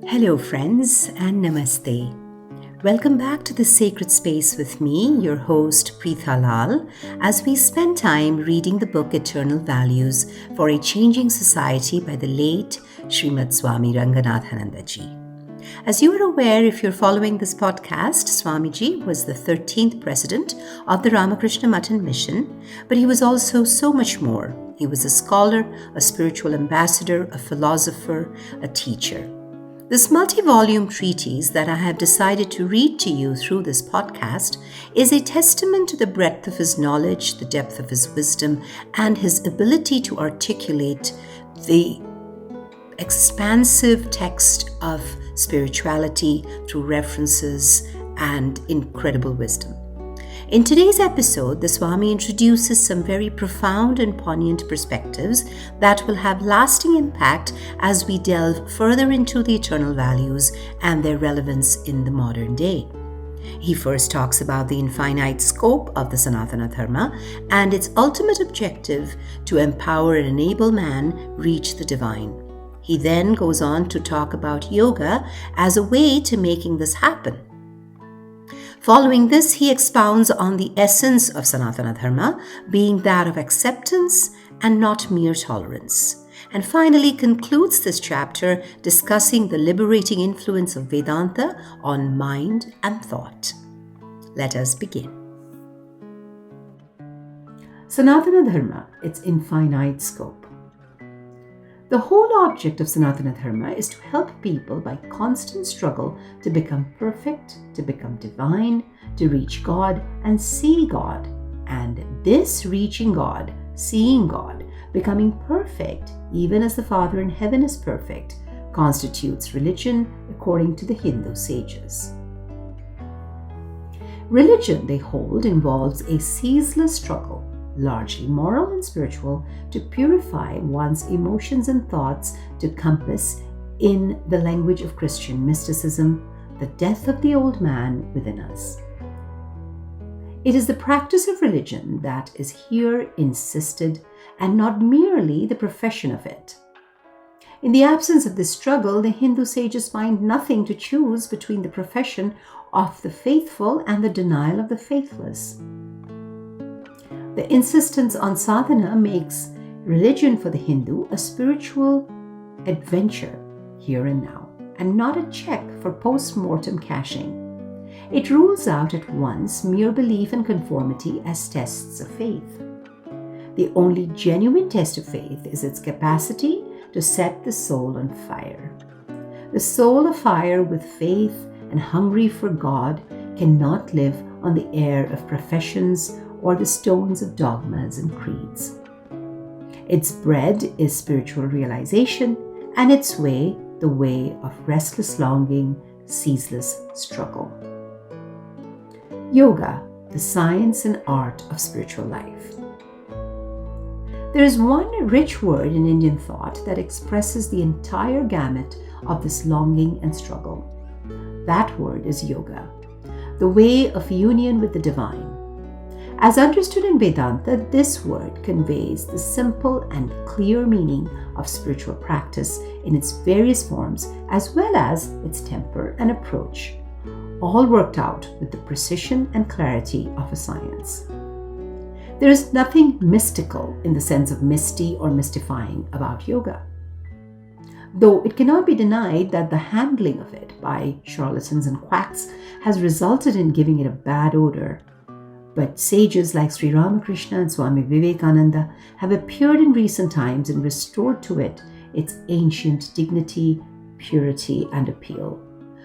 Hello, friends, and namaste. Welcome back to the sacred space with me, your host Preetha Lal, as we spend time reading the book Eternal Values for a Changing Society by the late Srimad Swami Ranganathanandaji. As you are aware, if you're following this podcast, Swamiji was the 13th president of the Ramakrishna Matan Mission, but he was also so much more. He was a scholar, a spiritual ambassador, a philosopher, a teacher. This multi-volume treatise that I have decided to read to you through this podcast is a testament to the breadth of his knowledge, the depth of his wisdom, and his ability to articulate the expansive text of spirituality through references and incredible wisdom. In today's episode, the Swami introduces some very profound and poignant perspectives that will have lasting impact as we delve further into the eternal values and their relevance in the modern day. He first talks about the infinite scope of the Sanatana Dharma and its ultimate objective to empower and enable man reach the divine. He then goes on to talk about yoga as a way to making this happen. Following this, he expounds on the essence of Sanatana Dharma being that of acceptance and not mere tolerance. And finally concludes this chapter discussing the liberating influence of Vedanta on mind and thought. Let us begin. Sanatana Dharma, its infinite scope. The whole object of Sanatana Dharma is to help people by constant struggle to become perfect, to become divine, to reach God and see God. And this reaching God, seeing God, becoming perfect, even as the Father in heaven is perfect, constitutes religion according to the Hindu sages. Religion, they hold, involves a ceaseless struggle, largely moral and spiritual, to purify one's emotions and thoughts to compass, in the language of Christian mysticism, the death of the old man within us. It is the practice of religion that is here insisted, and not merely the profession of it. In the absence of this struggle, the Hindu sages find nothing to choose between the profession of the faithful and the denial of the faithless. The insistence on sadhana makes religion for the Hindu a spiritual adventure here and now, and not a check for post-mortem cashing. It rules out at once mere belief and conformity as tests of faith. The only genuine test of faith is its capacity to set the soul on fire. The soul afire with faith and hungry for God cannot live on the air of professions or the stones of dogmas and creeds. Its bread is spiritual realization, and its way, the way of restless longing, ceaseless struggle. Yoga, the science and art of spiritual life. There is one rich word in Indian thought that expresses the entire gamut of this longing and struggle. That word is yoga, the way of union with the divine. As understood in Vedanta, this word conveys the simple and clear meaning of spiritual practice in its various forms, as well as its temper and approach, all worked out with the precision and clarity of a science. There is nothing mystical in the sense of misty or mystifying about yoga, though it cannot be denied that the handling of it by charlatans and quacks has resulted in giving it a bad odor. But sages like Sri Ramakrishna and Swami Vivekananda have appeared in recent times and restored to it its ancient dignity, purity, and appeal.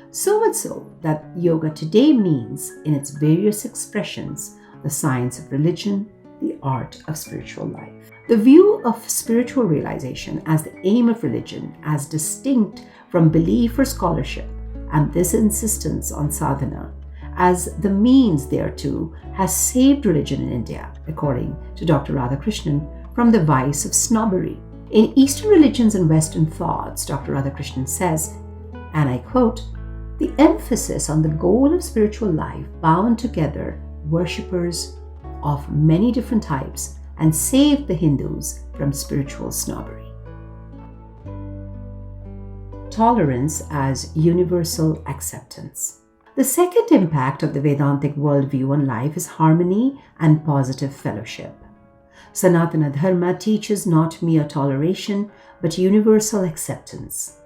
So much so that yoga today means, in its various expressions, the science of religion, the art of spiritual life. The view of spiritual realization as the aim of religion, as distinct from belief or scholarship, and this insistence on sadhana as the means thereto, has saved religion in India, according to Dr. Radhakrishnan, from the vice of snobbery. In Eastern religions and Western thoughts, Dr. Radhakrishnan says, and I quote, "The emphasis on the goal of spiritual life bound together worshippers of many different types and saved the Hindus from spiritual snobbery." tolerance as universal acceptance. The second impact of the Vedantic worldview on life is harmony and positive fellowship. Sanatana Dharma teaches not mere toleration, but universal acceptance.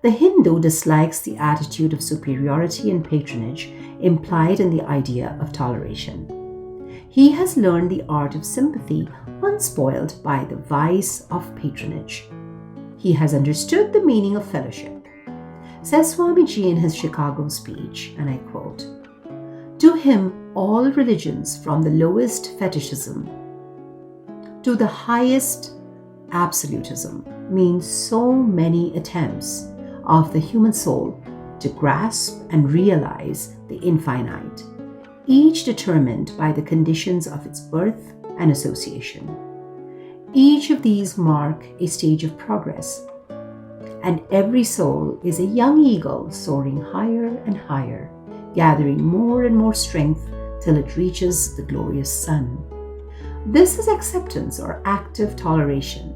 The Hindu dislikes the attitude of superiority and patronage implied in the idea of toleration. He has learned the art of sympathy unspoiled by the vice of patronage. He has understood the meaning of fellowship. Says Swamiji in his Chicago speech, and I quote, "To him, all religions, from the lowest fetishism to the highest absolutism, mean so many attempts of the human soul to grasp and realize the infinite, each determined by the conditions of its birth and association. Each of these mark a stage of progress, and every soul is a young eagle soaring higher and higher, gathering more and more strength till it reaches the glorious sun. This is acceptance or active toleration,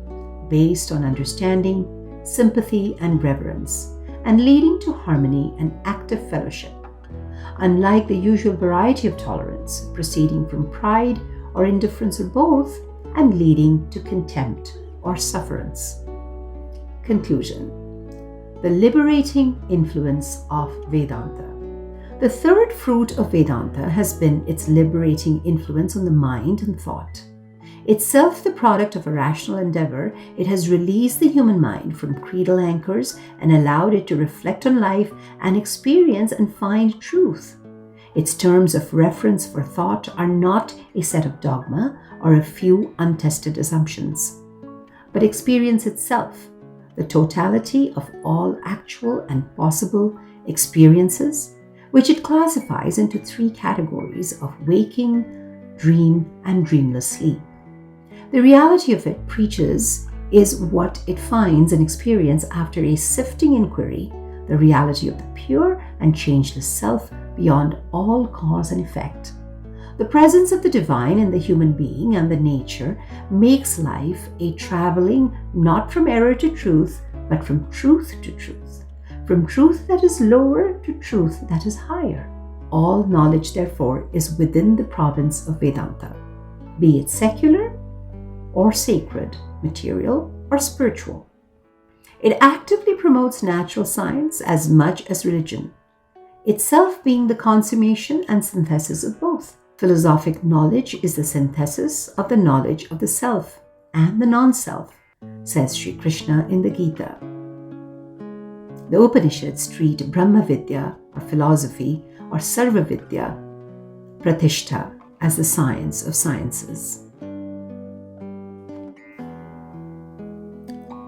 based on understanding, sympathy, and reverence, and leading to harmony and active fellowship, unlike the usual variety of tolerance, proceeding from pride or indifference or both, and leading to contempt or sufferance." Conclusion. The liberating influence of Vedanta. The third fruit of Vedanta has been its liberating influence on the mind and thought. Itself the product of a rational endeavor, it has released the human mind from creedal anchors and allowed it to reflect on life and experience and find truth. Its terms of reference for thought are not a set of dogma or a few untested assumptions, but experience itself, the totality of all actual and possible experiences, which it classifies into three categories of waking, dream, and dreamless sleep. The reality of it preaches is what it finds and experiences after a sifting inquiry, the reality of the pure and changeless self beyond all cause and effect. The presence of the divine in the human being and the nature makes life a traveling not from error to truth, but from truth to truth, from truth that is lower to truth that is higher. All knowledge, therefore, is within the province of Vedanta, be it secular or sacred, material or spiritual. It actively promotes natural science as much as religion, itself being the consummation and synthesis of both. Philosophic knowledge is the synthesis of the knowledge of the self and the non-self, says Sri Krishna in the Gita. The Upanishads treat Brahma Vidya, or philosophy, or Sarva Vidya, Pratishtha, as the science of sciences.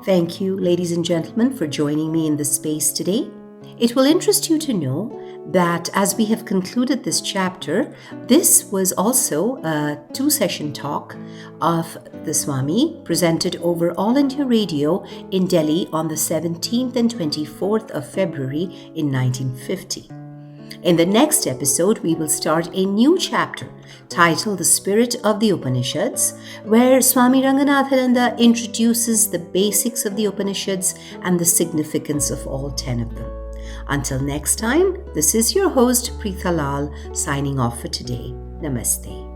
Thank you, ladies and gentlemen, for joining me in this space today. It will interest you to know that as we have concluded this chapter, this was also a 2-session talk of the Swami presented over All India Radio in Delhi on the 17th and 24th of February in 1950. In the next episode, we will start a new chapter titled The Spirit of the Upanishads, where Swami Ranganathananda introduces the basics of the Upanishads and the significance of all 10 of them. Until next time, this is your host Preetha Lal signing off for today. Namaste.